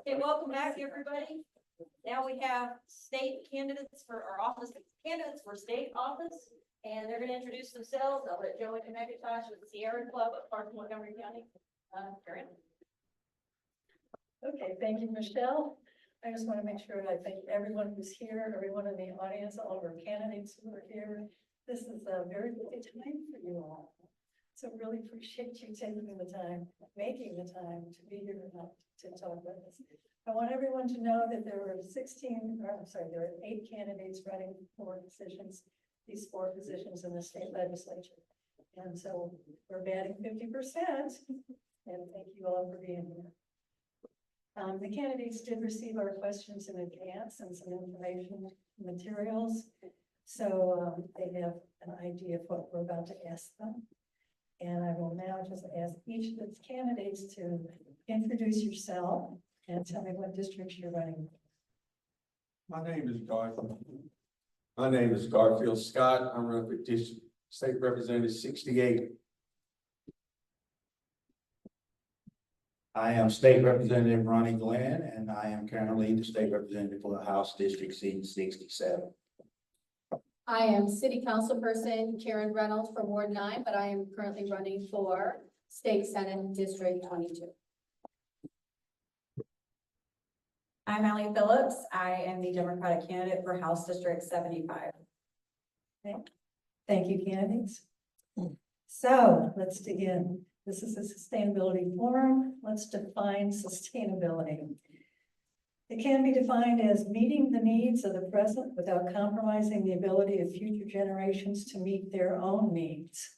Okay, welcome back, everybody. Now we have state candidates for our office, candidates for state office, and they're gonna introduce themselves. I'll let Joey McIntosh with the Sierra Club of Clarksville-Montgomery County. Karen. Okay, thank you, Michelle. I just want to make sure I thank everyone who's here, everyone in the audience, all of our candidates who are here. This is a very busy time for you all. So really appreciate you taking the time, making the time to be here to talk about this. I want everyone to know that there were there are 8 candidates running for positions, these 4 positions in the state legislature. And so we're batting 50%. And thank you all for being here. The candidates did receive our questions in advance and some information materials. So they have an idea of what we're about to ask them. And I will now just ask each of the candidates to introduce yourself and tell me what districts you're running. My name is Garfield Scott. I'm running for District State Representative 68. I am State Representative Ronnie Glynn, and I am currently the State Representative for the House District Seat 67. I am City Councilperson Karen Reynolds from Ward 9, but I am currently running for State Senate District 22. I'm Allie Phillips. I am the Democratic candidate for House District 75. Okay. Thank you, candidates. So let's begin. This is a sustainability forum. Let's define sustainability. It can be defined as meeting the needs of the present without compromising the ability of future generations to meet their own needs.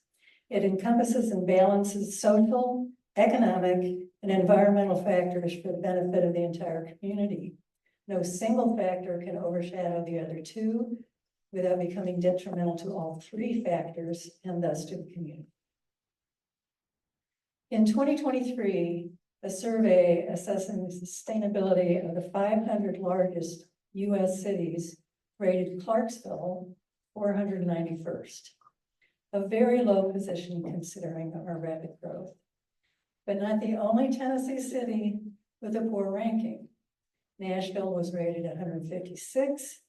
It encompasses and balances social, economic, and environmental factors for the benefit of the entire community. No single factor can overshadow the other 2 without becoming detrimental to all 3 factors and thus to the community. In 2023, a survey assessing the sustainability of the 500 largest U.S. cities rated Clarksville 491st, a very low position considering our rapid growth, but not the only Tennessee city with a poor ranking. Nashville was rated 156,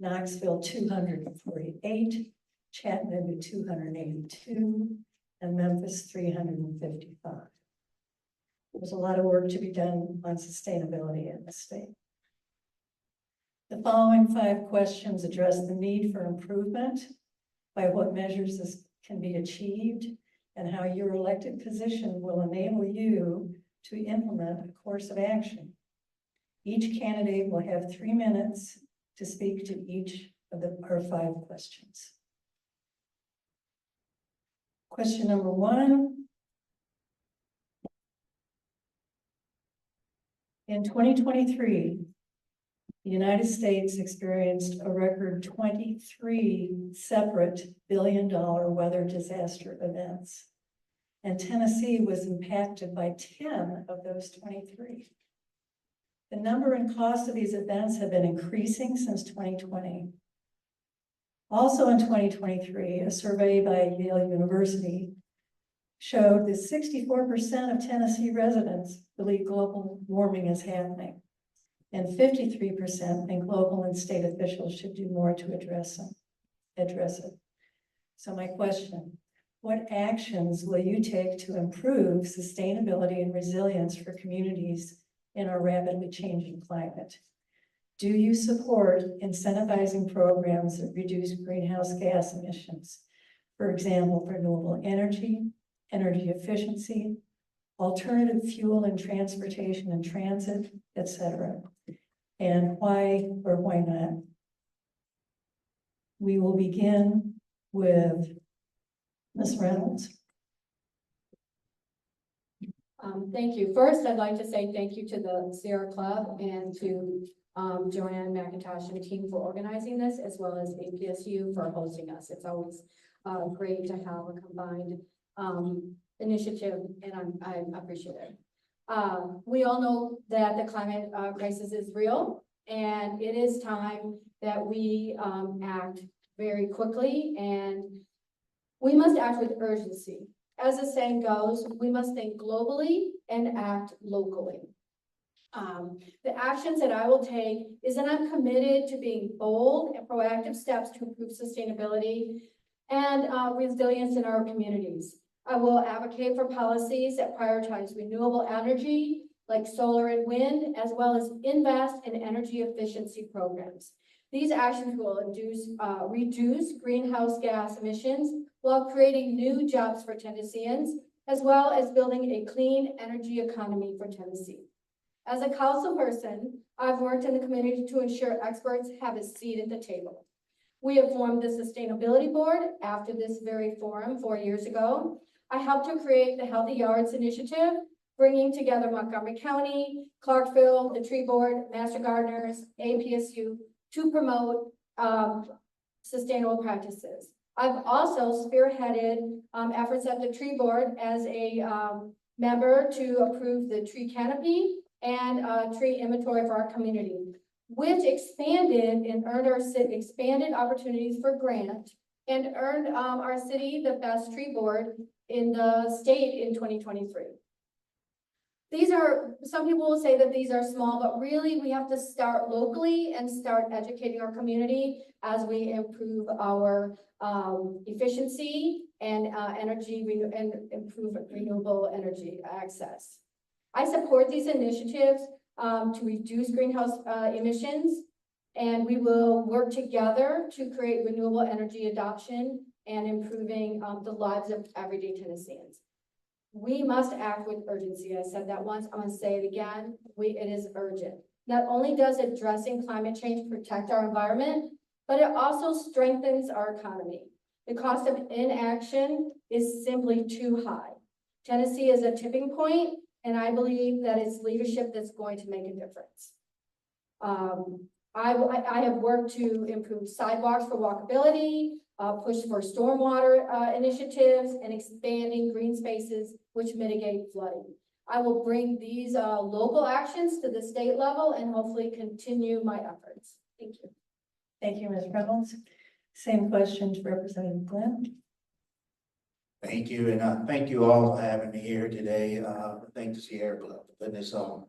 Knoxville 248, Chattanooga 282, and Memphis 355. There's a lot of work to be done on sustainability in the state. The following 5 questions address the need for improvement, by what measures this can be achieved, and how your elected position will enable you to implement a course of action. Each candidate will have 3 minutes to speak to each of our 5 questions. Question number 1. In 2023, the United States experienced a record 23 separate billion-dollar weather disaster events, and Tennessee was impacted by 10 of those 23. The number and cost of these events have been increasing since 2020. Also in 2023, a survey by Yale University showed that 64% of Tennessee residents believe global warming is happening, and 53% think local and state officials should do more to address it. So my question, what actions will you take to improve sustainability and resilience for communities in our rapidly changing climate? Do you support incentivizing programs that reduce greenhouse gas emissions? For example, renewable energy, energy efficiency, alternative fuel and transportation and transit, etc. And why or why not? We will begin with Ms. Reynolds. Thank you. First, I'd like to say thank you to the Sierra Club and to Joanne McIntosh and team for organizing this, as well as APSU for hosting us. It's always great to have a combined initiative, and I appreciate it. We all know that the climate crisis is real, and it is time that we act very quickly, and we must act with urgency. As the saying goes, we must think globally and act locally. The actions that I will take is that I'm committed to being bold and proactive steps to improve sustainability and resilience in our communities. I will advocate for policies that prioritize renewable energy like solar and wind, as well as invest in energy efficiency programs. These actions will reduce greenhouse gas emissions while creating new jobs for Tennesseans, as well as building a clean energy economy for Tennessee. As a council person, I've worked in the community to ensure experts have a seat at the table. We have formed the Sustainability Board after this very forum 4 years ago. I helped to create the Healthy Yards Initiative, bringing together Montgomery County, Clarksville, the Tree Board, Master Gardeners, APSU to promote sustainable practices. I've also spearheaded efforts at the Tree Board as a member to approve the tree canopy and tree inventory for our community, which expanded and earned our city expanded opportunities for grant and earned our city the best tree board in the state in 2023. These are, some people will say that these are small, but really we have to start locally and start educating our community as we improve our efficiency and and improve renewable energy access. I support these initiatives to reduce greenhouse emissions, and we will work together to create renewable energy adoption and improving the lives of everyday Tennesseans. We must act with urgency. I said that once, I'm going to say it again. It is urgent. Not only does addressing climate change protect our environment, but it also strengthens our economy. The cost of inaction is simply too high. Tennessee is a tipping point, and I believe that it's leadership that's going to make a difference. I have worked to improve sidewalks for walkability, push for stormwater initiatives, and expanding green spaces which mitigate flooding. I will bring these local actions to the state level and hopefully continue my efforts. Thank you. Thank you, Ms. Reynolds. Same question to Representative Glynn. Thank you, and thank you all for having me here today. Thank the Sierra Club for putting this on,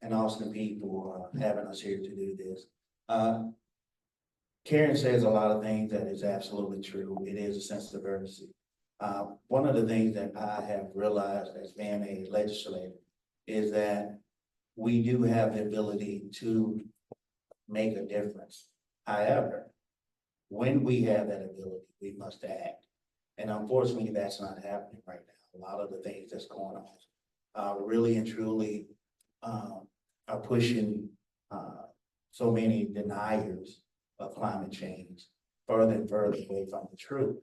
and also the people having us here to do this. Karen says a lot of things that is absolutely true. It is a sense of urgency. One of the things that I have realized as being a legislator is that we do have the ability to make a difference. However, when we have that ability, we must act. And unfortunately, that's not happening right now. A lot of the things that's going on really and truly are pushing so many deniers of climate change further and further away from the truth.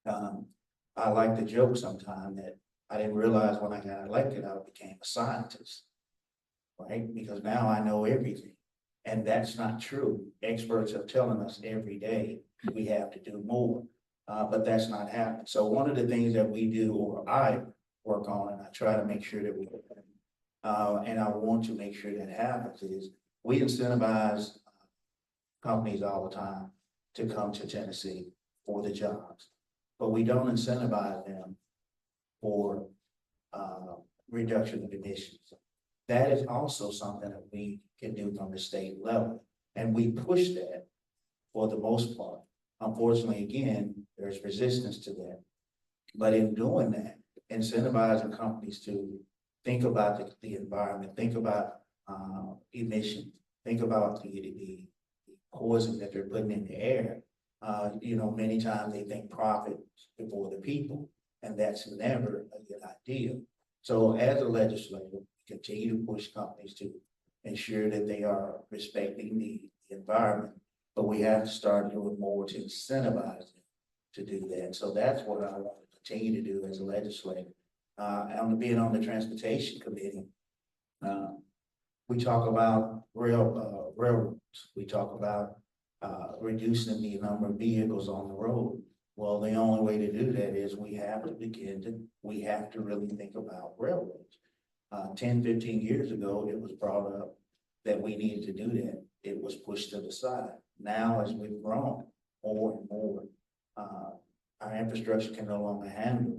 I like to joke sometimes that I didn't realize when I got elected, I became a scientist, right? Because now I know everything. And that's not true. Experts are telling us every day we have to do more, but that's not happening. So one of the things that we do, or I work on, and I try to make sure that we, and I want to make sure that happens, is we incentivize companies all the time to come to Tennessee for the jobs, but we don't incentivize them for reduction of emissions. That is also something that we can do from the state level, and we push that for the most part. Unfortunately, again, there's resistance to that, but in doing that, incentivizing companies to think about the environment, think about emissions, think about the poison that they're putting in the air. Many times they think profit before the people, and that's never a good idea. So as a legislator, we continue to push companies to ensure that they are respecting the environment, but we have to start doing more to incentivize them to do that. So that's what I want to continue to do as a legislator. And being on the transportation committee, we talk about railroads. We talk about reducing the number of vehicles on the road. Well, the only way to do that is we have to really think about railroads. 10, 15 years ago, it was brought up that we needed to do that. It was pushed to the side. Now, as we've grown more and more, our infrastructure can no longer handle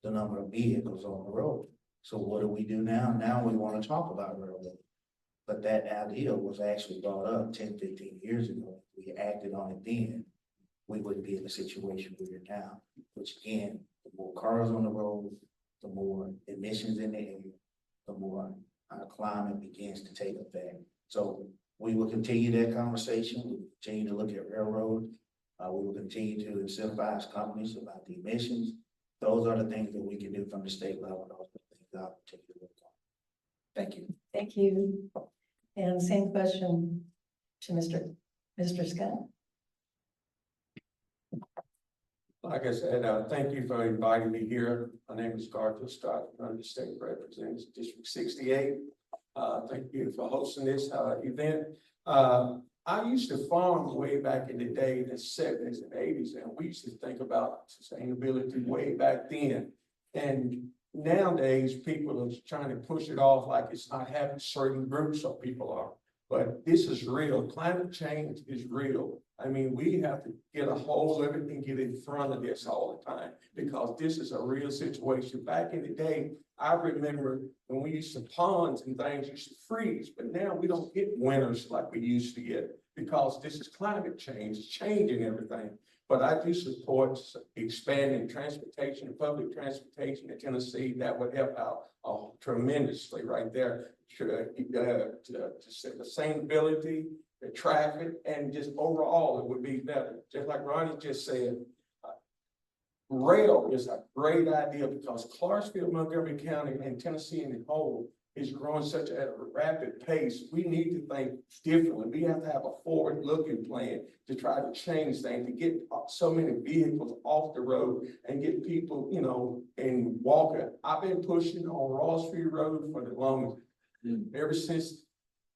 the number of vehicles on the road. So what do we do now? Now we want to talk about railroads. But that idea was actually brought up 10, 15 years ago. If we acted on it then, we wouldn't be in the situation we're in now, which again, the more cars on the road, the more emissions in the air, the more our climate begins to take effect. So we will continue that conversation. We will continue to look at railroad. We will continue to incentivize companies about the emissions. Those are the things that we can do from the state level. Those are the things I'll continue to work on. Thank you. Thank you. And same question to Mr. Scott. Like I said, thank you for inviting me here. My name is Garfield Scott. I'm the state representative, District 68. Thank you for hosting this event. I used to farm way back in the day, the 70s and 80s, and we used to think about sustainability way back then. And nowadays, people are trying to push it off like it's not happening. Certain groups of people are, but this is real. Climate change is real. I mean, we have to get a hold of it and get in front of this all the time because this is a real situation. Back in the day, I remember when we used to ponds and things used to freeze, but now we don't get winters like we used to get because this is climate change, it's changing everything. But I do support expanding transportation, public transportation in Tennessee. That would help out tremendously right there. Sustainability, the traffic, and just overall, it would be better. Just like Ronnie just said, rail is a great idea because Clarksville-Montgomery County and Tennessee in the whole is growing such at a rapid pace. We need to think differently. We have to have a forward-looking plan to try to change things, to get so many vehicles off the road and get people, you know, and walking. I've been pushing on Ross Street Road for the longest. Ever since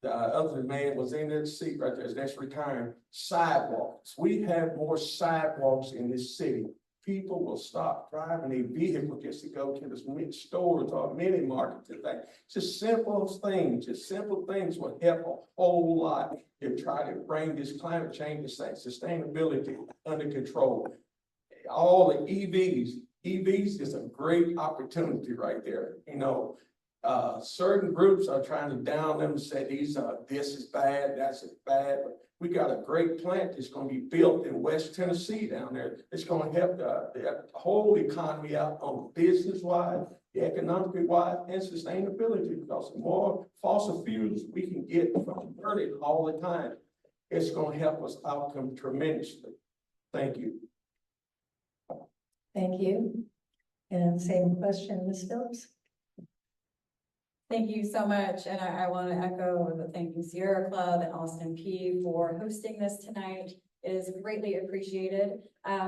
the other man was in that seat right there, that's retiring. Sidewalks. We have more sidewalks in this city. People will stop driving a vehicle just to go to the stores or mini markets and things. Just simple things will help a whole lot to try to bring this climate change and sustainability under control. All the EVs is a great opportunity right there. You know, certain groups are trying to down them and say this is bad, that's bad. But we got a great plant that's going to be built in West Tennessee down there. It's going to help the whole economy out on business-wise, economically-wise, and sustainability because the more fossil fuels we can get from burning all the time, it's going to help us outcome tremendously. Thank you. Thank you. And same question, Ms. Phillips. Thank you so much, and I want to echo the thank you Sierra Club and Austin P for hosting this tonight. It is greatly appreciated.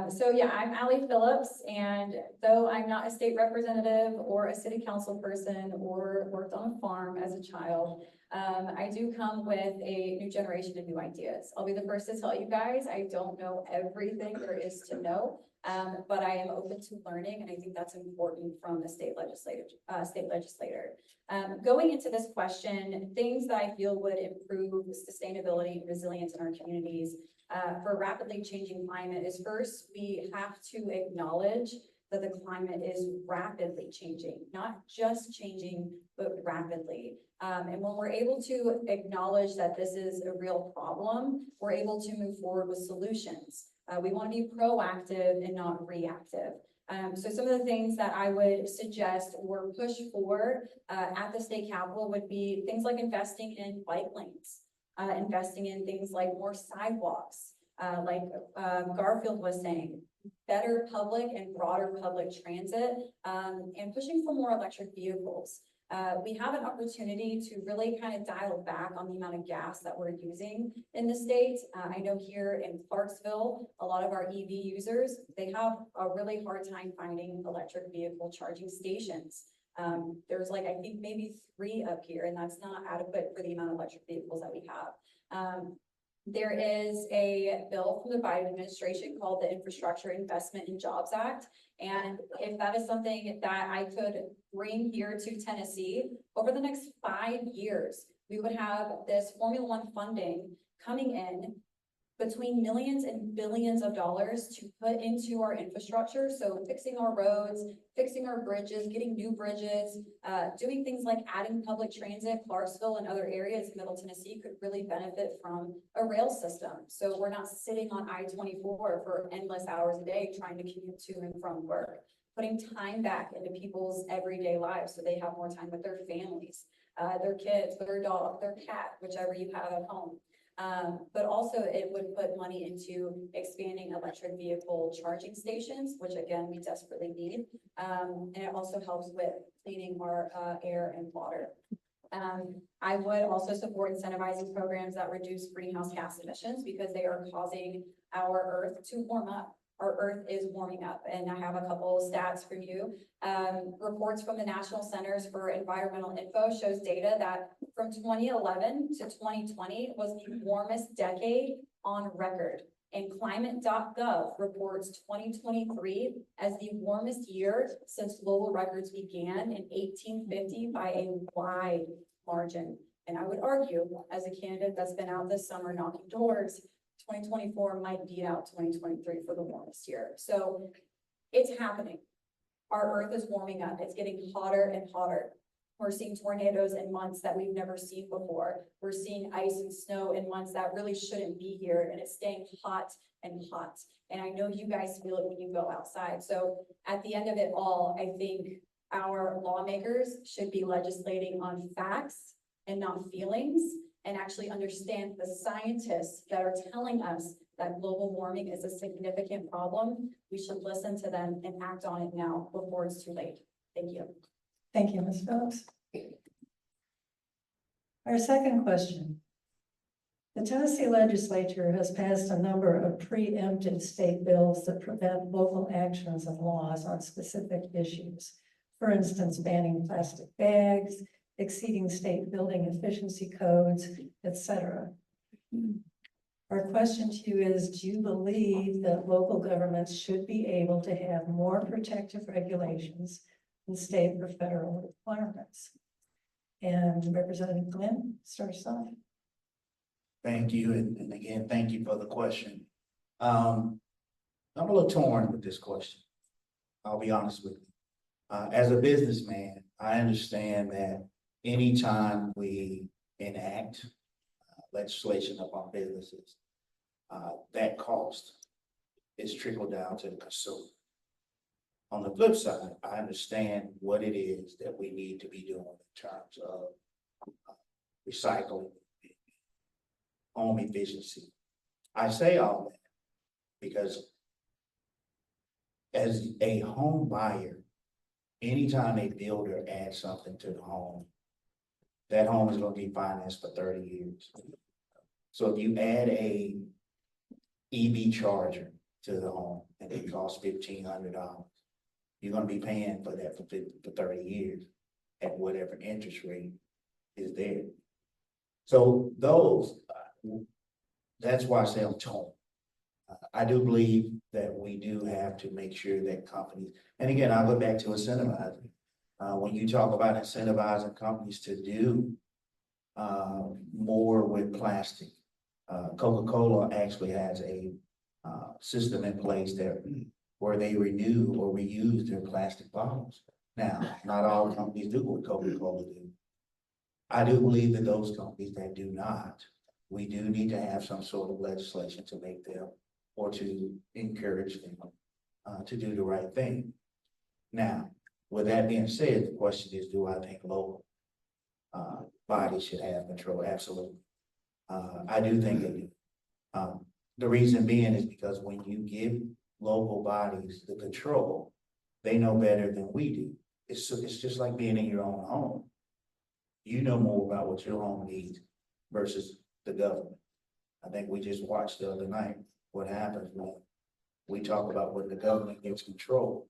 So yeah, I'm Allie Phillips, and though I'm not a state representative or a city council person or worked on a farm as a child, I do come with a new generation of new ideas. I'll be the first to tell you guys, I don't know everything there is to know. But I am open to learning, and I think that's important from a state legislator. Going into this question, things that I feel would improve sustainability and resilience in our communities for a rapidly changing climate is first, we have to acknowledge that the climate is rapidly changing, not just changing, but rapidly. And when we're able to acknowledge that this is a real problem, we're able to move forward with solutions. We want to be proactive and not reactive. So some of the things that I would suggest or push for at the state capitol would be things like investing in bike lanes, investing in things like more sidewalks, like Garfield was saying, better public and broader public transit, and pushing for more electric vehicles. We have an opportunity to really kind of dial back on the amount of gas that we're using in the state. I know here in Clarksville, a lot of our EV users, they have a really hard time finding electric vehicle charging stations. There's like, I think maybe 3 up here, and that's not adequate for the amount of electric vehicles that we have. There is a bill from the Biden administration called the Infrastructure Investment and Jobs Act. And if that is something that I could bring here to Tennessee, over the next 5 years, we would have this Formula One funding coming in between millions and billions of dollars to put into our infrastructure. So fixing our roads, fixing our bridges, getting new bridges, doing things like adding public transit. Clarksville and other areas, Middle Tennessee, could really benefit from a rail system. So we're not sitting on I-24 for endless hours a day trying to commute to and from work. Putting time back into people's everyday lives so they have more time with their families, their kids, their dog, their cat, whichever you have at home. But also it would put money into expanding electric vehicle charging stations, which again, we desperately need. And it also helps with cleaning our air and water. I would also support incentivizing programs that reduce greenhouse gas emissions because they are causing our earth to warm up. Our earth is warming up, and I have a couple of stats for you. Reports from the National Centers for Environmental Info shows data that from 2011 to 2020 was the warmest decade on record. And climate.gov reports 2023 as the warmest year since global records began in 1850 by a wide margin. And I would argue, as a candidate that's been out this summer knocking doors, 2024 might beat out 2023 for the warmest year. So it's happening. Our earth is warming up. It's getting hotter and hotter. We're seeing tornadoes in months that we've never seen before. We're seeing ice and snow in months that really shouldn't be here, and it's staying hot and hot. And I know you guys feel it when you go outside. So at the end of it all, I think our lawmakers should be legislating on facts and not feelings, and actually understand the scientists that are telling us that global warming is a significant problem. We should listen to them and act on it now before it's too late. Thank you. Thank you, Ms. Phillips. Our second question. The Tennessee Legislature has passed a number of preemptive state bills that prevent local actions and laws on specific issues. For instance, banning plastic bags, exceeding state building efficiency codes, etc. Our question to you is, do you believe that local governments should be able to have more protective regulations than state or federal requirements? And Representative Glynn starts off. Thank you, and again, thank you for the question. I'm a little torn with this question. I'll be honest with you. As a businessman, I understand that anytime we enact legislation upon businesses, that cost is trickled down to the consumer. On the flip side, I understand what it is that we need to be doing in terms of recycling, home efficiency. I say all that because as a home buyer, anytime a builder adds something to the home, that home is going to be financed for 30 years. So if you add a EV charger to the home and it costs $1,500, you're going to be paying for that for 30 years at whatever interest rate is there. So that's why I say I'm torn. I do believe that we do have to make sure that companies, and again, I'll go back to incentivizing. When you talk about incentivizing companies to do more with plastic, Coca-Cola actually has a system in place there where they renew or reuse their plastic bottles. Now, not all companies do what Coca-Cola do. I do believe that those companies that do not, we do need to have some sort of legislation to make them or to encourage them to do the right thing. Now, with that being said, the question is, do I think local bodies should have control? Absolutely. I do think they do. The reason being is because when you give local bodies the control, they know better than we do. It's just like being in your own home. You know more about what your home needs versus the government. I think we just watched the other night what happens when we talk about when the government gets control.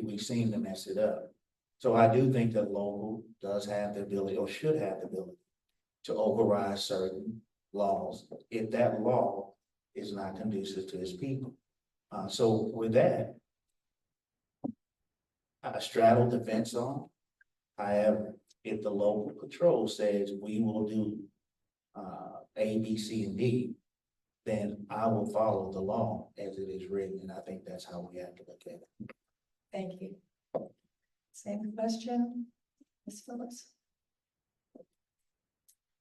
We seem to mess it up. So I do think that local does have the ability or should have the ability to override certain laws if that law is not conducive to its people. So with that, I straddle the fence on. However, if the local control says we will do A, B, C, and D, then I will follow the law as it is written, and I think that's how we have to look at it. Thank you. Same question, Ms. Phillips?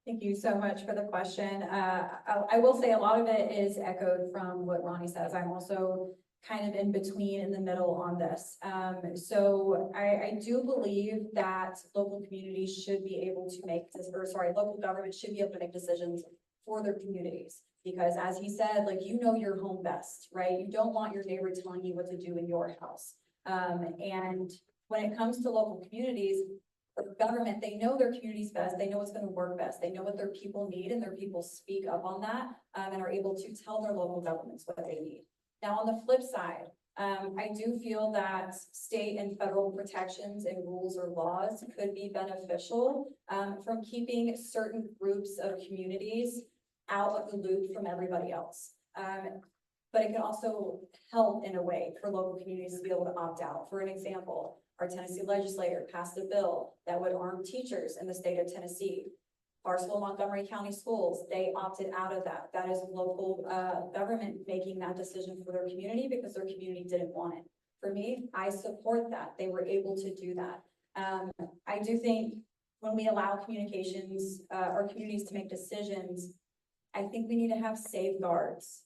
Thank you so much for the question. I will say a lot of it is echoed from what Ronnie says. I'm also kind of in between, in the middle on this. So I do believe that local communities should be able to make this, or sorry, local government should be able to make decisions for their communities. Because as he said, like, you know your home best, right? You don't want your neighbor telling you what to do in your house. And when it comes to local communities, the government, they know their communities best, they know what's gonna work best, they know what their people need, and their people speak up on that, and are able to tell their local governments what they need. Now, on the flip side, I do feel that state and federal protections and rules or laws could be beneficial, from keeping certain groups of communities out of the loop from everybody else. But it can also help in a way for local communities to be able to opt out. For an example, our Tennessee legislature passed a bill that would arm teachers in the state of Tennessee. Clarksville-Montgomery County Schools, they opted out of that. That is local government making that decision for their community because their community didn't want it. For me, I support that. They were able to do that. I do think when we allow communications or communities to make decisions, I think we need to have safeguards,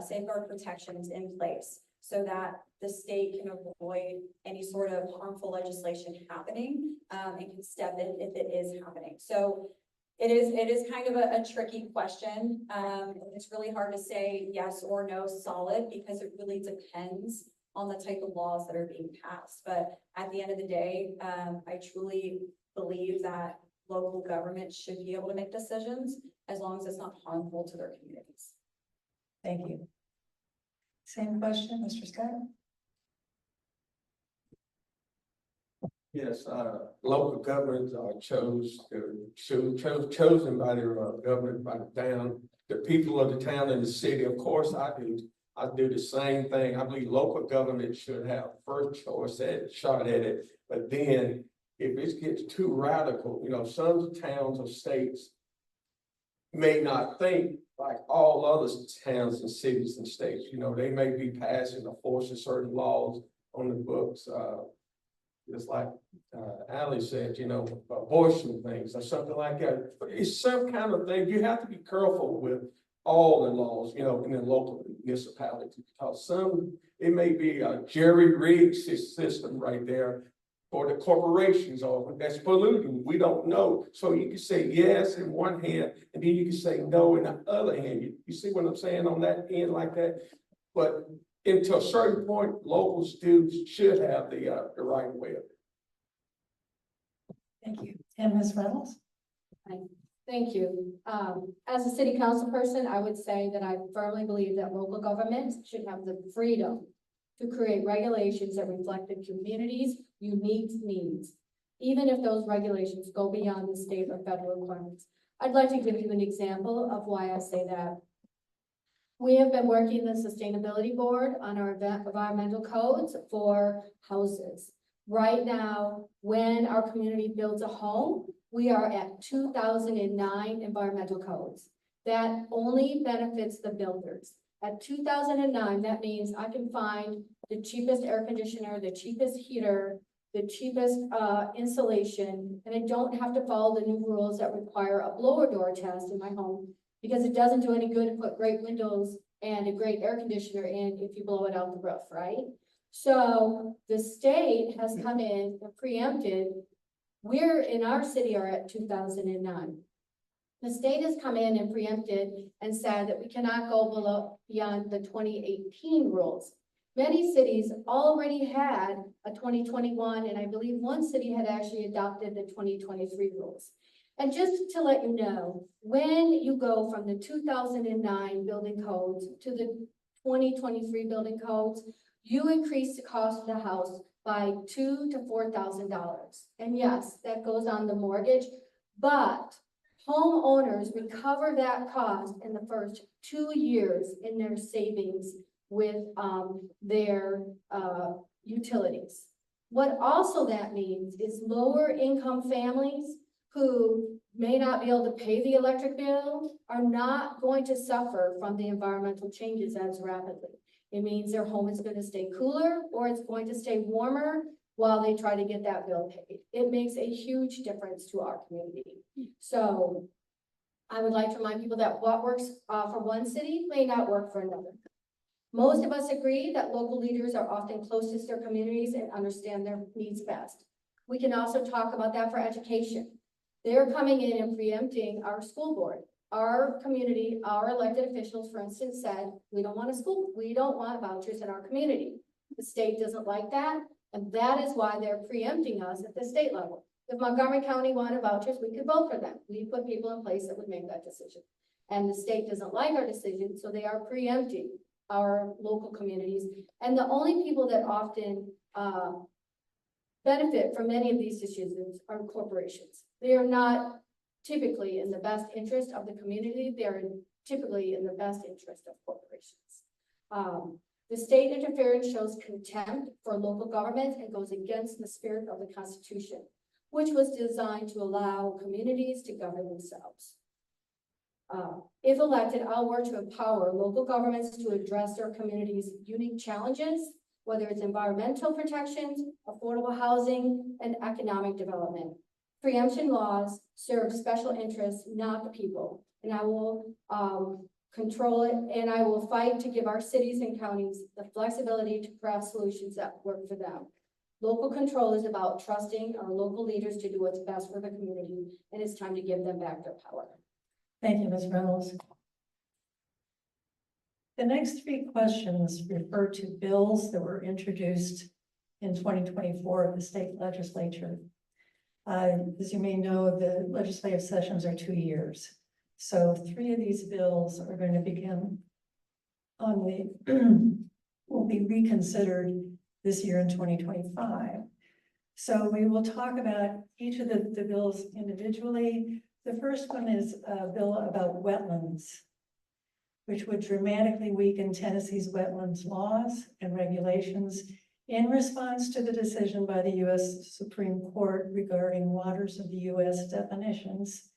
safeguard protections in place so that the state can avoid any sort of harmful legislation happening and can step in if it is happening. So it is kind of a tricky question. It's really hard to say yes or no solid because it really depends on the type of laws that are being passed. But at the end of the day, I truly believe that local government should be able to make decisions as long as it's not harmful to their communities. Thank you. Same question, Mr. Scott? Yes, local governments are chosen by their government, by the town, the people of the town and the city. Of course, I do the same thing. I believe local government should have first choice shot at it. But then if it gets too radical, you know, some towns or states may not think like all other towns and cities and states. You know, they may be passing or forcing certain laws on the books. Just like Allie said, you know, abortion things or something like that. But it's some kind of thing. You have to be careful with all the laws, you know, in the local municipality. Because it may be a jerry-rigged system right there for the corporations or that's polluting. We don't know. So you can say yes in one hand, and then you can say no in the other hand. You see what I'm saying on that end like that? But until a certain point, locals should have the right way of it. Thank you. And Ms. Reynolds? Thank you. As a city council person, I would say that I firmly believe that local governments should have the freedom to create regulations that reflect the community's unique needs, even if those regulations go beyond the state or federal requirements. I'd like to give you an example of why I say that. We have been working the sustainability board on our environmental codes for houses. Right now, when our community builds a home, we are at 2009 environmental codes. That only benefits the builders. At 2009, that means I can find the cheapest air conditioner, the cheapest heater, the cheapest insulation, and I don't have to follow the new rules that require a blower door test in my home, because it doesn't do any good to put great windows and a great air conditioner in if you blow it out the roof, right? So the state has come in and preempted. We're in our city are at 2009. The state has come in and preempted and said that we cannot go beyond the 2018 rules. Many cities already had a 2021, and I believe one city had actually adopted the 2023 rules. And just to let you know, when you go from the 2009 building codes to the 2023 building codes, you increase the cost of the house by $2,000 to $4,000. And yes, that goes on the mortgage, but homeowners recover that cost in the first 2 years in their savings with their utilities. What also that means is lower income families who may not be able to pay the electric bill are not going to suffer from the environmental changes as rapidly. It means their home is going to stay cooler or it's going to stay warmer while they try to get that bill paid. It makes a huge difference to our community. So I would like to remind people that what works for one city may not work for another. Most of us agree that local leaders are often closest to their communities and understand their needs best. We can also talk about that for education. They're coming in and preempting our school board. Our community, our elected officials, for instance, said, we don't want vouchers in our community. The state doesn't like that, and that is why they're preempting us at the state level. If Montgomery County wanted vouchers, we could vote for them. We put people in place that would make that decision. And the state doesn't like our decision, so they are preempting our local communities. And the only people that often benefit from many of these decisions are corporations. They are not typically in the best interest of the community. They're typically in the best interest of corporations. The state interference shows contempt for local government and goes against the spirit of the Constitution, which was designed to allow communities to govern themselves. If elected, I'll work to empower local governments to address their community's unique challenges, whether it's environmental protections, affordable housing, and economic development. Preemption laws serve special interests, not the people, and I will control it, and I will fight to give our cities and counties the flexibility to craft solutions that work for them. Local control is about trusting our local leaders to do what's best for the community, and it's time to give them back their power. Thank you, Ms. Reynolds. The next three questions refer to bills that were introduced in 2024 of the state legislature. As you may know, the legislative sessions are 2 years. So 3 of these bills are going to begin on the, will be reconsidered this year in 2025. So we will talk about each of the bills individually. The first one is a bill about wetlands, which would dramatically weaken Tennessee's wetlands laws and regulations in response to the decision by the U.S. Supreme Court regarding waters of the U.S. definitions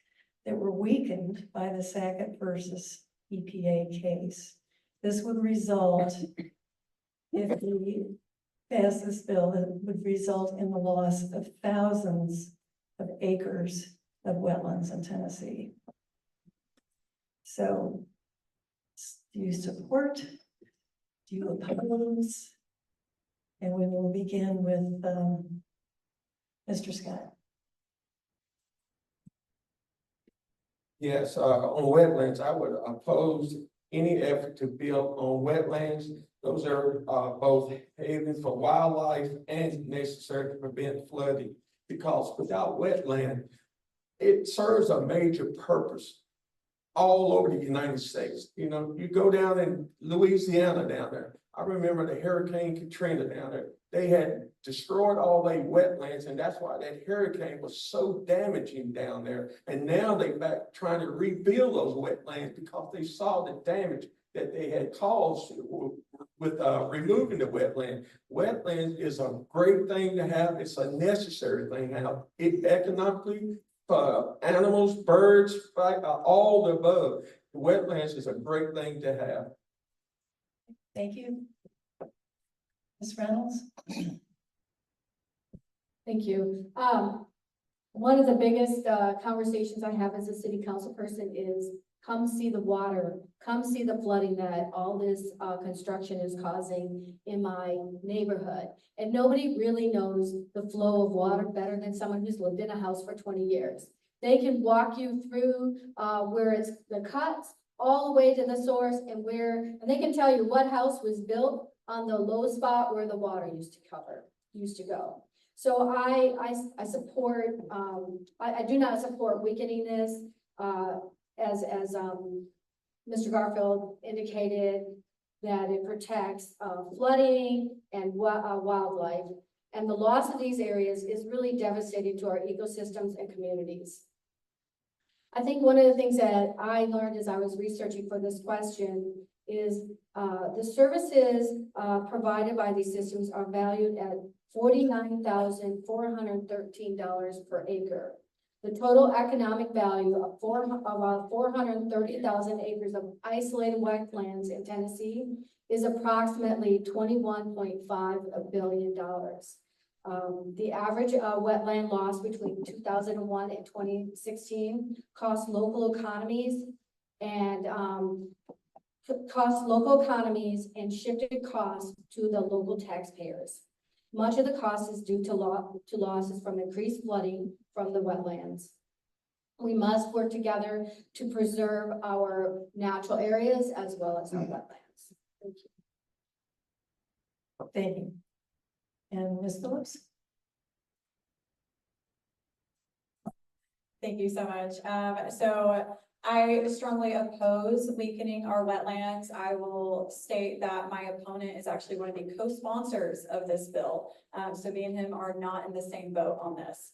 that were weakened by the Sackett versus EPA case. This would result, if we pass this bill, it would result in the loss of thousands of acres of wetlands in Tennessee. So, do you support? Do you oppose? And we will begin with Mr. Scott. Yes, on wetlands, I would oppose any effort to build on wetlands. Those are both havens for wildlife and necessary to prevent flooding, because without wetland, it serves a major purpose all over the United States. You know, you go down in Louisiana down there. I remember the Hurricane Katrina down there. They had destroyed all their wetlands, and that's why that hurricane was so damaging down there. And now they're back trying to rebuild those wetlands because they saw the damage that they had caused with removing the wetland. Wetlands is a great thing to have. It's a necessary thing to have. It economically, animals, birds, all the above. The wetlands is a great thing to have. Thank you. Ms. Reynolds? Thank you. One of the biggest conversations I have as a city council person is come see the water, come see the flooding that all this construction is causing in my neighborhood. And nobody really knows the flow of water better than someone who's lived in a house for 20 years. They can walk you through where it's the cuts all the way to the source, and they can tell you what house was built on the low spot where the water used to go. So I support, I do not support weakening this, as Mr. Garfield indicated, that it protects flooding and wildlife. And the loss of these areas is really devastating to our ecosystems and communities. I think one of the things that I learned as I was researching for this question is the services provided by these systems are valued at $49,413 per acre. The total economic value of about 430,000 acres of isolated wetlands in Tennessee is approximately $21.5 billion. The average wetland loss between 2001 and 2016 cost local economies and shifted costs to the local taxpayers. Much of the cost is due to losses from increased flooding from the wetlands. We must work together to preserve our natural areas as well as our wetlands. Thank you. Thank you. And Ms. Phillips? Thank you so much. So I strongly oppose weakening our wetlands. I will state that my opponent is actually one of the co-sponsors of this bill. So me and him are not in the same boat on this.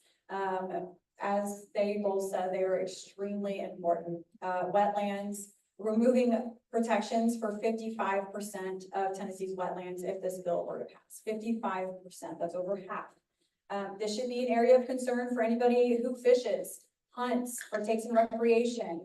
As they both said, they are extremely important. Wetlands, removing protections for 55% of Tennessee's wetlands if this bill were to pass. 55%, that's over half. This should be an area of concern for anybody who fishes, hunts, or takes in recreation,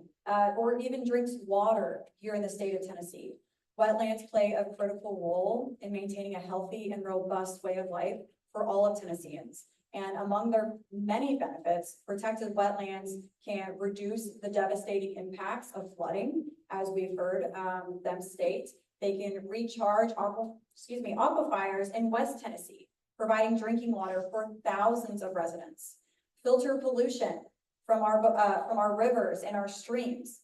or even drinks water here in the state of Tennessee. Wetlands play a critical role in maintaining a healthy and robust way of life for all of Tennesseans. And among their many benefits, protected wetlands can reduce the devastating impacts of flooding, as we've heard them state. They can recharge aquifers in West Tennessee, providing drinking water for thousands of residents, filter pollution from our rivers and our streams,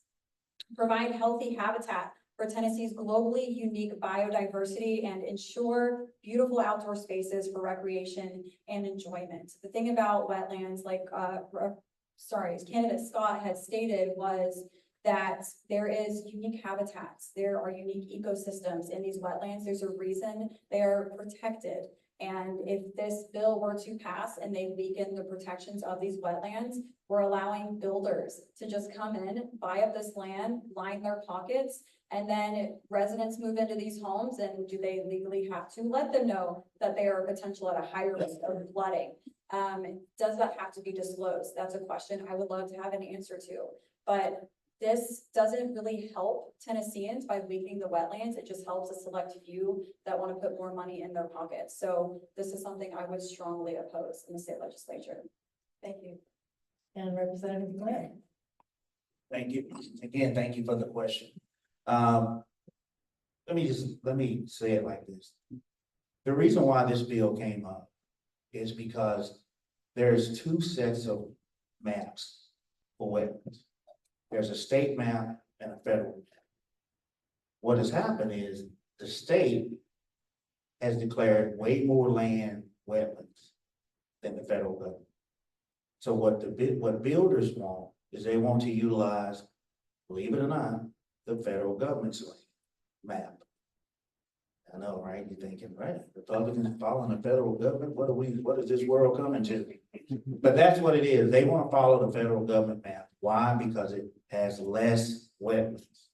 provide healthy habitat for Tennessee's globally unique biodiversity, and ensure beautiful outdoor spaces for recreation and enjoyment. The thing about wetlands, like as candidate Scott had stated, was that there is unique habitats. There are unique ecosystems in these wetlands. There's a reason they are protected. And if this bill were to pass and they weaken the protections of these wetlands, we're allowing builders to just come in, buy up this land, line their pockets, and then residents move into these homes, and do they legally have to let them know that they are potential at a higher risk of flooding? Does that have to be disclosed? That's a question I would love to have an answer to. But this doesn't really help Tennesseans by weakening the wetlands. It just helps a select few that want to put more money in their pockets. So this is something I would strongly oppose in the state legislature. Thank you. And Representative Glynn? Thank you. Again, thank you for the question. Let me say it like this. The reason why this bill came up is because there's two sets of maps for wetlands. There's a state map and a federal map. What has happened is the state has declared way more land wetlands than the federal government. So what builders want is they want to utilize, believe it or not, the federal government's land map. I know, right? You're thinking, right? Republicans following the federal government. What is this world coming to? But that's what it is. They want to follow the federal government map. Why? Because it has less wetlands.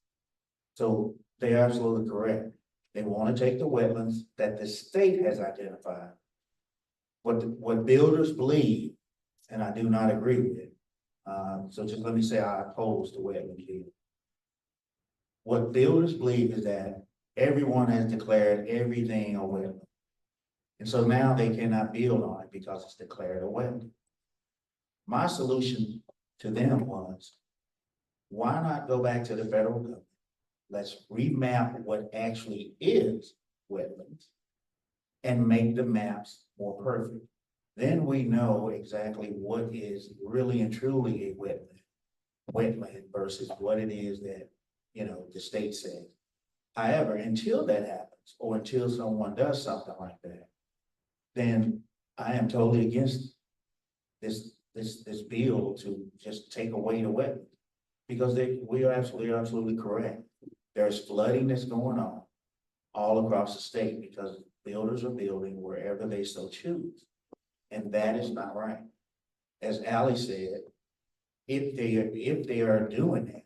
So they're absolutely correct. They want to take the wetlands that the state has identified. What builders believe, and I do not agree with it. So just let me say I oppose the wetland bill. What builders believe is that everyone has declared everything a wetland. And so now they cannot build on it because it's declared a wetland. My solution to them was, why not go back to the federal government? Let's remap what actually is wetlands and make the maps more perfect. Then we know exactly what is really and truly a wetland versus what it is that, the state says. However, until that happens, or until someone does something like that, then I am totally against this bill to just take away the wetland. Because we are absolutely correct. There's flooding that's going on all across the state because builders are building wherever they so choose. And that is not right. As Allie said, if they are doing that,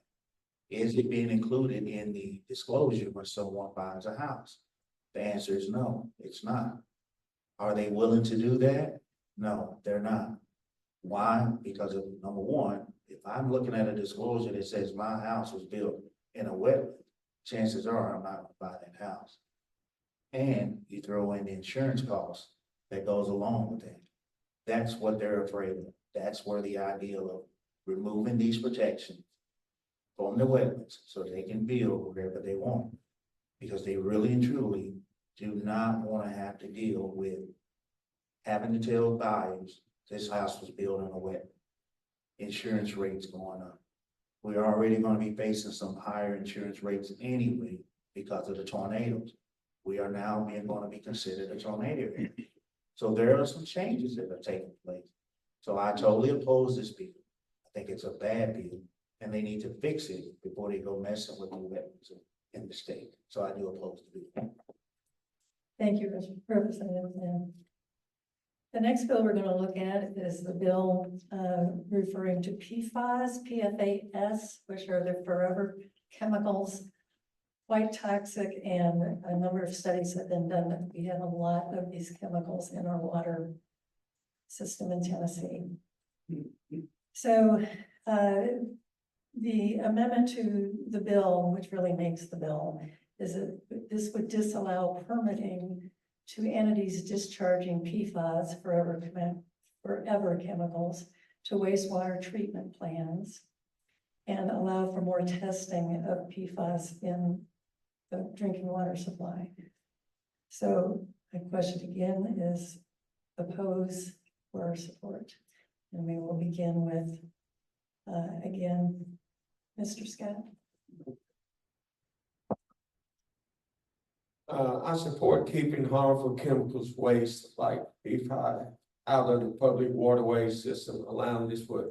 is it being included in the disclosure when someone buys a house? The answer is no, it's not. Are they willing to do that? No, they're not. Why? Because of, number one, if I'm looking at a disclosure that says my house was built in a wetland, chances are I'm not gonna buy that house. And you throw in the insurance cost that goes along with that. That's what they're afraid of. That's where the idea of removing these protections from the wetlands so they can build wherever they want. Because they really and truly do not want to have to deal with having to tell buyers this house was built in a wetland. Insurance rates going up. We're already going to be facing some higher insurance rates anyway because of the tornadoes. We are now going to be considered a tornado area. So there are some changes that are taking place. So I totally oppose this bill. I think it's a bad bill and they need to fix it before they go messing with the wetlands in the state. So I do oppose the bill. Thank you, Representative Lynn. The next bill we're going to look at is the bill referring to PFAS, PFAS, which are the forever chemicals, quite toxic, and a number of studies have been done that we have a lot of these chemicals in our water system in Tennessee. So the amendment to the bill, which really makes the bill, is that this would disallow permitting to entities discharging PFAS, forever chemicals, to wastewater treatment plants and allow for more testing of PFAS in the drinking water supply. So my question again is oppose or support. And we will begin with, again, Mr. Scott. I support keeping harmful chemicals waste like PFAS out of the public waterway system, allowing this would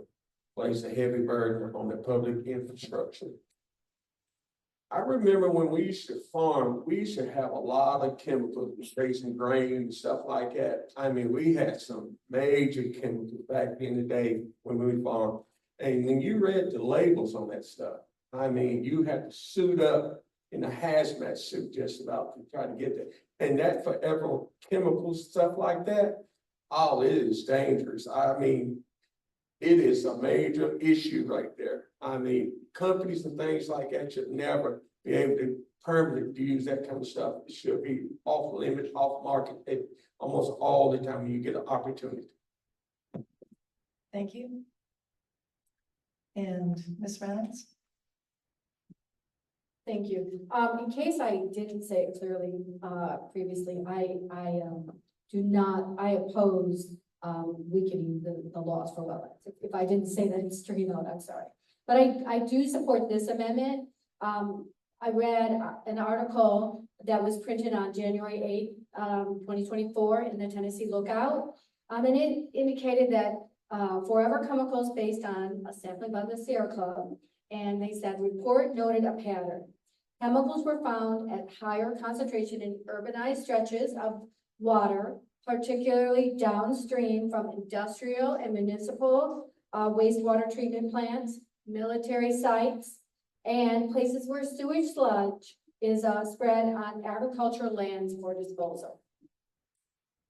place a heavy burden on the public infrastructure. I remember when we used to farm, we used to have a lot of chemicals, raising grain and stuff like that. I mean, we had some major chemicals back in the day when we farmed. And when you read the labels on that stuff, I mean, you had to suit up in a hazmat suit just about to try to get that. And that forever chemicals, stuff like that, all it is dangerous. I mean, it is a major issue right there. I mean, companies and things like that should never be able to permanently use that kind of stuff. It should be off limit, off market almost all the time when you get an opportunity. Thank you. And Ms. Reynolds? Thank you. In case I didn't say it clearly, previously, I oppose, weakening the laws for wetlands. If I didn't say that in straight out, I'm sorry. But I do support this amendment. I read an article that was printed on January 8th, 2024 in the Tennessee Lookout. And it indicated that, forever chemicals based on a sampling by the Sierra Club. And they said, report noted a pattern. Chemicals were found at higher concentration in urbanized stretches of water, particularly downstream from industrial and municipal wastewater treatment plants, military sites, and places where sewage sludge is spread on agricultural lands for disposal.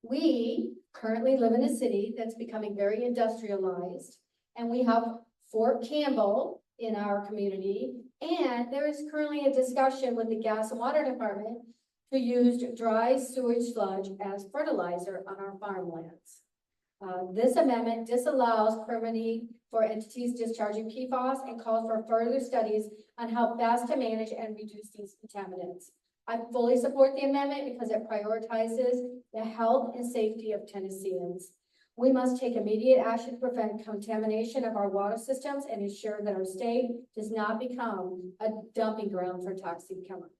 We currently live in a city that's becoming very industrialized, and we have Fort Campbell in our community, and there is currently a discussion with the Gas and Water Department to use dry sewage sludge as fertilizer on our farmlands. This amendment disallows permitting for entities discharging PFAS and calls for further studies on how best to manage and reduce these contaminants. I fully support the amendment because it prioritizes the health and safety of Tennesseans. We must take immediate action to prevent contamination of our water systems and ensure that our state does not become a dumping ground for toxic chemicals.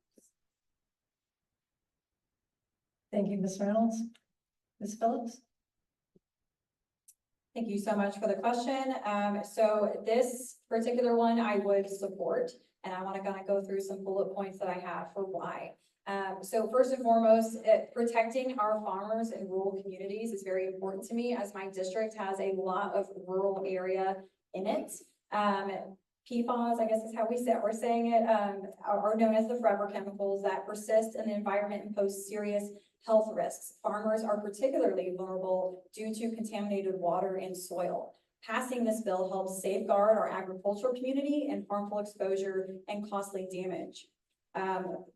Thank you, Ms. Reynolds. Ms. Phillips? Thank you so much for the question. So this particular one I would support, and I want to kind of go through some bullet points that I have for why. So first and foremost, protecting our farmers in rural communities is very important to me, as my district has a lot of rural area in it. PFAS, I guess is how we're saying it, are known as the forever chemicals that persist in the environment and pose serious health risks. Farmers are particularly vulnerable due to contaminated water and soil. Passing this bill helps safeguard our agricultural community and harmful exposure and costly damage.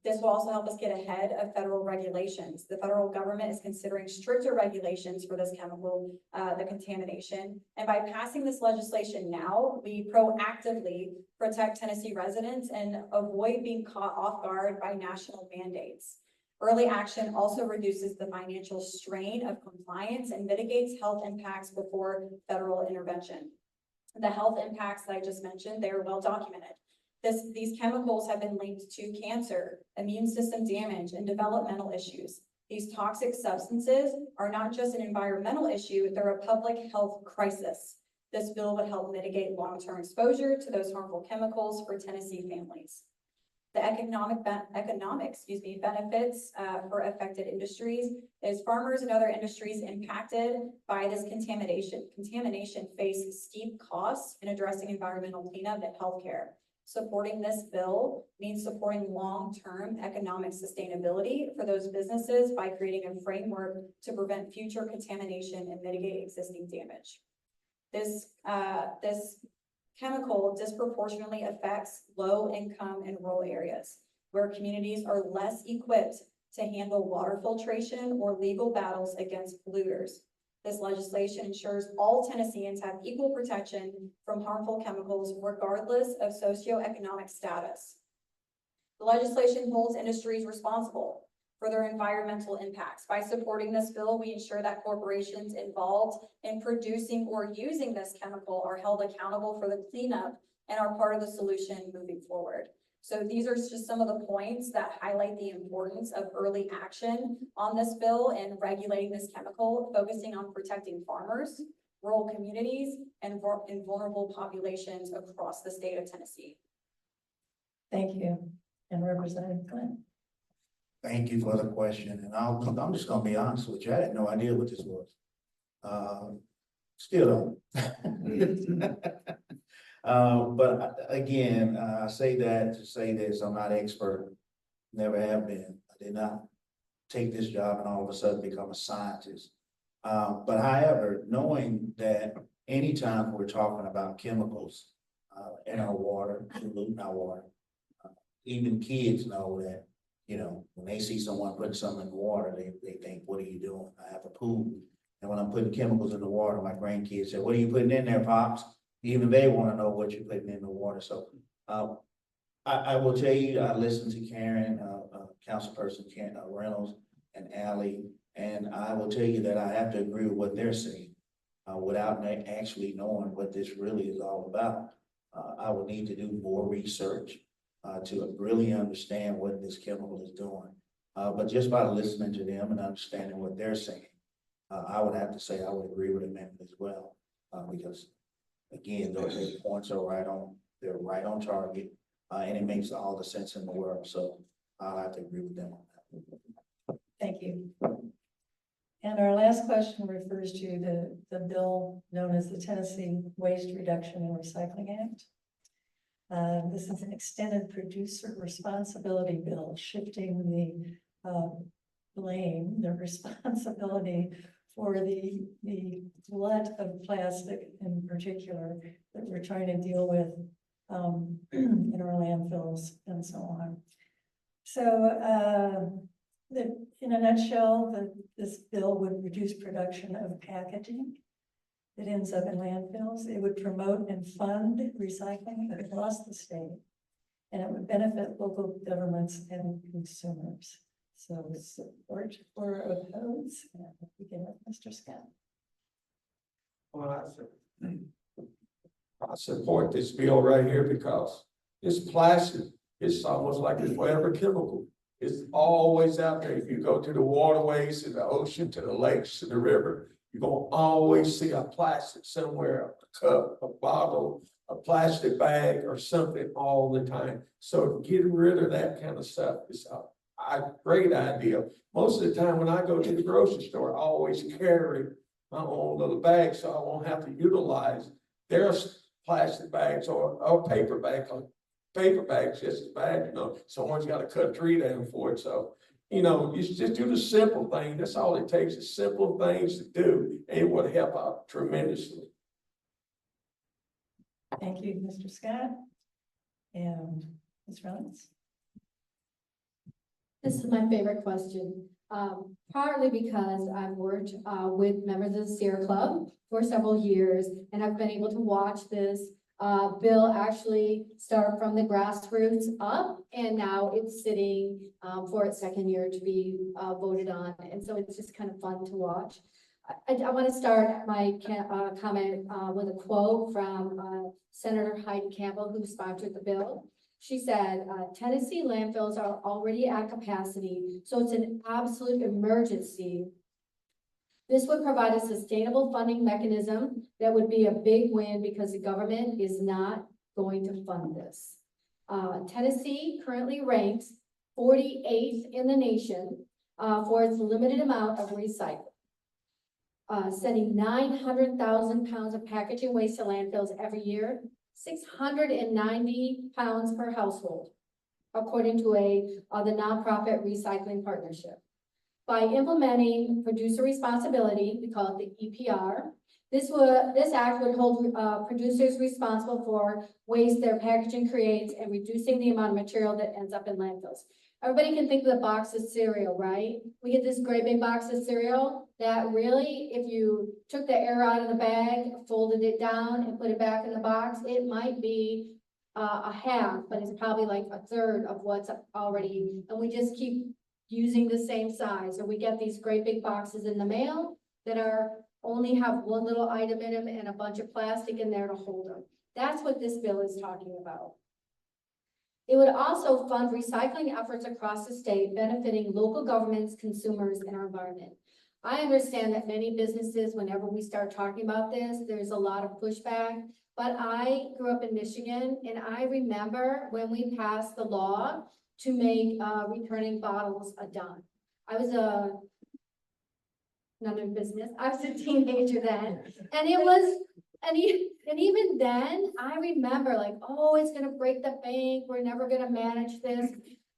This will also help us get ahead of federal regulations. The federal government is considering stricter regulations for this chemical, the contamination. And by passing this legislation now, we proactively protect Tennessee residents and avoid being caught off guard by national mandates. Early action also reduces the financial strain of compliance and mitigates health impacts before federal intervention. The health impacts that I just mentioned, they are well documented. These chemicals have been linked to cancer, immune system damage, and developmental issues. These toxic substances are not just an environmental issue, they're a public health crisis. This bill would help mitigate long-term exposure to those harmful chemicals for Tennessee families. The benefits for affected industries is farmers and other industries impacted by this contamination face steep costs in addressing environmental cleanup and healthcare. Supporting this bill means supporting long-term economic sustainability for those businesses by creating a framework to prevent future contamination and mitigate existing damage. This chemical disproportionately affects low-income and rural areas where communities are less equipped to handle water filtration or legal battles against polluters. This legislation ensures all Tennesseans have equal protection from harmful chemicals regardless of socioeconomic status. The legislation holds industries responsible for their environmental impacts. By supporting this bill, we ensure that corporations involved in producing or using this chemical are held accountable for the cleanup and are part of the solution moving forward. So these are just some of the points that highlight the importance of early action on this bill and regulating this chemical, focusing on protecting farmers, rural communities, and vulnerable populations across the state of Tennessee. Thank you. And Representative Glynn. Thank you for the question, and I'm just gonna be honest with you, I had no idea what this was. Still don't. But again, I say that to say this, I'm not expert, never have been. I did not take this job and all of a sudden become a scientist. But however, knowing that anytime we're talking about chemicals in our water, polluting our water, even kids know that, you know, when they see someone putting something in the water, they think, what are you doing? I have a pool. And when I'm putting chemicals in the water, my grandkids say, what are you putting in there, Pops? Even they want to know what you're putting in the water. So I will tell you, I listened to Karen, Councilperson Karen Reynolds and Allie, and I will tell you that I have to agree with what they're saying without actually knowing what this really is all about. I would need to do more research to really understand what this chemical is doing. But just by listening to them and understanding what they're saying, I would have to say I would agree with them as well, because again, those points are they're right on target, and it makes all the sense in the world. So I'll have to agree with them on that. Thank you. And our last question refers to the bill known as the Tennessee Waste Reduction and Recycling Act. This is an extended producer responsibility bill, shifting the responsibility for the glut of plastic in particular that we're trying to deal with in our landfills and so on. So in a nutshell, this bill would reduce production of packaging that ends up in landfills. It would promote and fund recycling across the state, and it would benefit local governments and consumers. So support or oppose, and we'll begin with Mr. Scott. Well, I support this bill right here because it's plastic. It's almost like a forever chemical. It's always out there. If you go to the waterways, to the ocean, to the lakes, to the river, you're gonna always see a plastic somewhere, a cup, a bottle, a plastic bag, or something all the time. So getting rid of that kind of stuff is a great idea. Most of the time when I go to the grocery store, I always carry my own little bag, so I won't have to utilize their plastic bags or paper bags. Paper bags just as bad, you know. Someone's got to cut a tree down for it. So, you know, you just do the simple thing. That's all it takes is simple things to do, and it would help out tremendously. Thank you, Mr. Scott. And Ms. Reynolds? This is my favorite question, partly because I've worked with members of the Sierra Club for several years, and I've been able to watch this bill actually start from the grassroots up, and now it's sitting for its second year to be voted on, and so it's just kind of fun to watch. I want to start my comment with a quote from Senator Heidi Campbell, who sponsored the bill. She said, Tennessee landfills are already at capacity, so it's an absolute emergency. This would provide a sustainable funding mechanism that would be a big win because the government is not going to fund this. Tennessee currently ranks 48th in the nation for its limited amount of recycling. Sending 900,000 pounds of packaging waste to landfills every year, 690 pounds per household, according to the nonprofit recycling partnership. By implementing producer responsibility, we call it the EPR, this act would hold producers responsible for waste their packaging creates and reducing the amount of material that ends up in landfills. Everybody can think of the box of cereal, right? We get this great big box of cereal that really, if you took the air out of the bag, folded it down and put it back in the box, it might be a half, but it's probably like a third of what's already, and we just keep using the same size. Or we get these great big boxes in the mail that only have one little item in them and a bunch of plastic in there to hold them. That's what this bill is talking about. It would also fund recycling efforts across the state, benefiting local governments, consumers, and our environment. I understand that many businesses, whenever we start talking about this, there's a lot of pushback, but I grew up in Michigan, and I remember when we passed the law to make returning bottles a dime. I was none of business. I was a teenager then, and it was, and even then, I remember like, oh, it's gonna break the bank. We're never gonna manage this.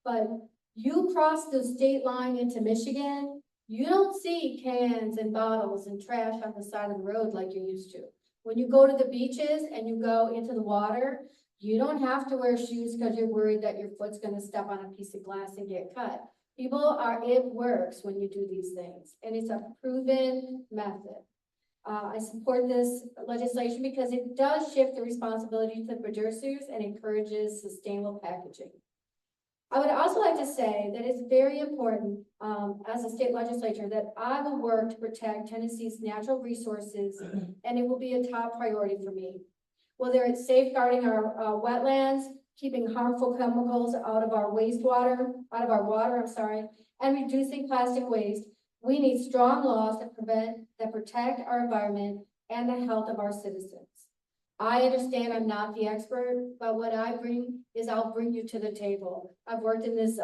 But you cross the state line into Michigan, you don't see cans and bottles and trash on the side of the road like you used to. When you go to the beaches and you go into the water, you don't have to wear shoes because you're worried that your foot's gonna step on a piece of glass and get cut. It works when you do these things, and it's a proven method. I support this legislation because it does shift the responsibility to producers and encourages sustainable packaging. I would also like to say that it's very important as a state legislature that I will work to protect Tennessee's natural resources, and it will be a top priority for me. Whether it's safeguarding our wetlands, keeping harmful chemicals out of our water, and reducing plastic waste, we need strong laws that protect our environment and the health of our citizens. I understand I'm not the expert, but what I bring is I'll bring you to the table. I've worked in this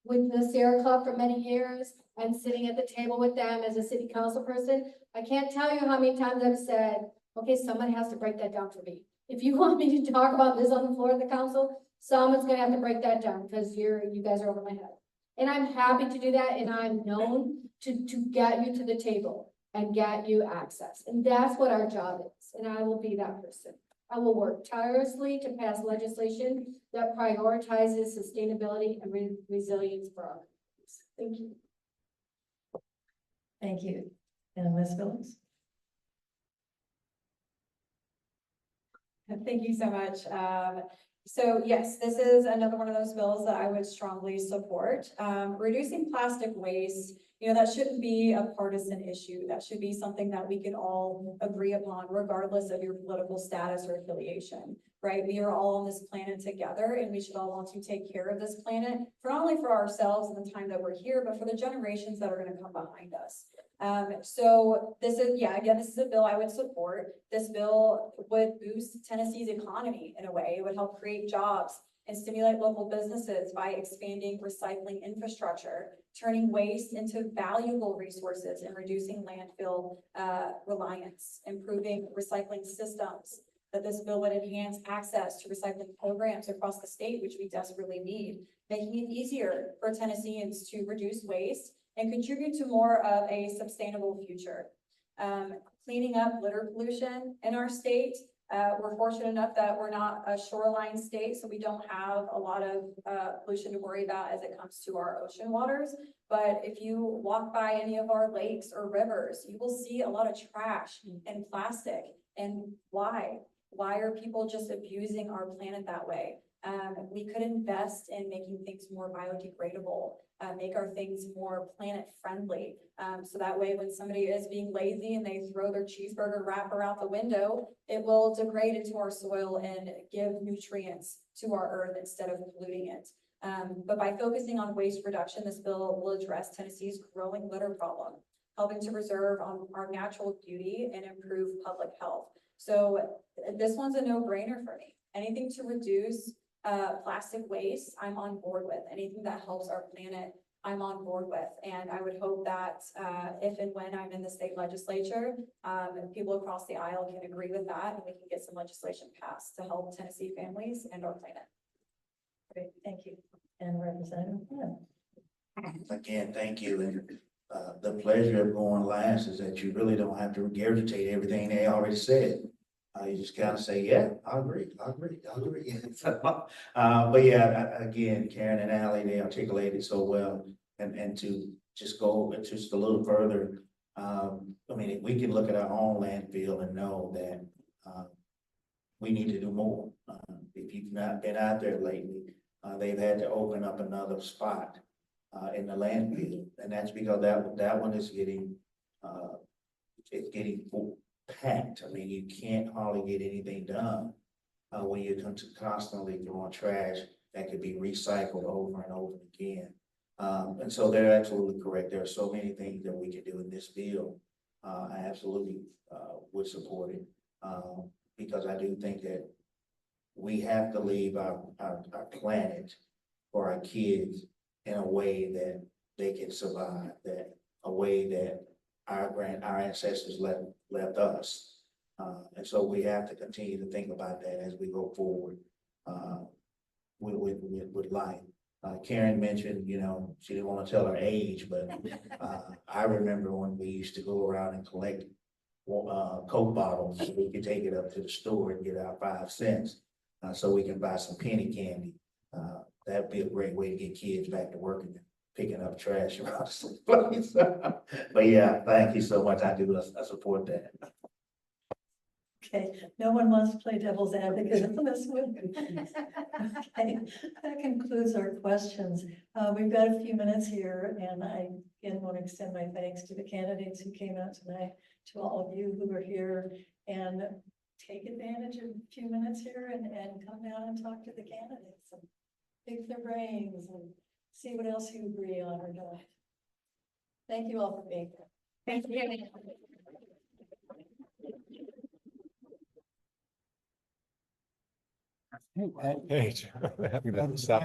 with the Sierra Club for many years, and sitting at the table with them as a city council person, I can't tell you how many times I've said, okay, someone has to break that down for me. If you want me to talk about this on the floor of the council, someone's gonna have to break that down because you guys are over my head. And I'm happy to do that, and I'm known to get you to the table and get you access. And that's what our job is, and I will be that person. I will work tirelessly to pass legislation that prioritizes sustainability and resilience for our communities. Thank you. Thank you. And Ms. Phillips? Thank you so much. So yes, this is another one of those bills that I would strongly support. Reducing plastic waste, that shouldn't be a partisan issue. That should be something that we can all agree upon, regardless of your political status or affiliation, right? We are all on this planet together, and we should all want to take care of this planet, not only for ourselves and the time that we're here, but for the generations that are going to come behind us. So this is, again, this is a bill I would support. This bill would boost Tennessee's economy in a way. It would help create jobs and stimulate local businesses by expanding recycling infrastructure, turning waste into valuable resources, and reducing landfill reliance, improving recycling systems. That this bill would enhance access to recycling programs across the state, which we desperately need, making it easier for Tennesseans to reduce waste and contribute to more of a sustainable future. Cleaning up litter pollution in our state We're fortunate enough that we're not a shoreline state, so we don't have a lot of, pollution to worry about as it comes to our ocean waters. But if you walk by any of our lakes or rivers, you will see a lot of trash and plastic. And why? Why are people just abusing our planet that way? We could invest in making things more biodegradable, make our things more planet friendly. So that way when somebody is being lazy and they throw their cheeseburger wrapper out the window, it will degrade into our soil and give nutrients to our earth instead of polluting it. But by focusing on waste reduction, this bill will address Tennessee's growing litter problem, helping to preserve our natural beauty and improve public health. So this one's a no-brainer for me. Anything to reduce plastic waste, I'm on board with. Anything that helps our planet, I'm on board with. And I would hope that if and when I'm in the state legislature, people across the aisle can agree with that and we can get some legislation passed to help Tennessee families and our planet. Great, thank you. And Representative Flynn. Again, thank you. And the pleasure of going last is that you really don't have to regurgitate everything they already said. You just kind of say, yeah, I agree. But yeah, again, Karen and Allie, they articulated so well. And to just go just a little further, I mean, if we can look at our own landfill and know that we need to do more. If you've not been out there lately, they've had to open up another spot in the landfill, and that's because that one is getting it's getting full, packed. I mean, you can't hardly get anything done when you come to constantly throwing trash that could be recycled over and over again. And so they're absolutely correct. There are so many things that we can do in this bill. I absolutely would support it because I do think that we have to leave our planet for our kids in a way that they can survive, that a way that our ancestors left us. And so we have to continue to think about that as we go forward with life. Karen mentioned, you know, she didn't want to tell her age, but I remember when we used to go around and collect Coke bottles so we could take it up to the store and get our 5 cents so we can buy some penny candy. That'd be a great way to get kids back to work and picking up trash around the place. But yeah, thank you so much. I support that. Okay, no one wants to play devil's advocate on this one. Okay, that concludes our questions. We've got a few minutes here, and I again want to extend my thanks to the candidates who came out tonight, to all of you who are here, and take advantage of a few minutes here and come down and talk to the candidates and pick their brains and see what else you agree on or not. Thank you all for being here. Thank you. Hey, happy to stop.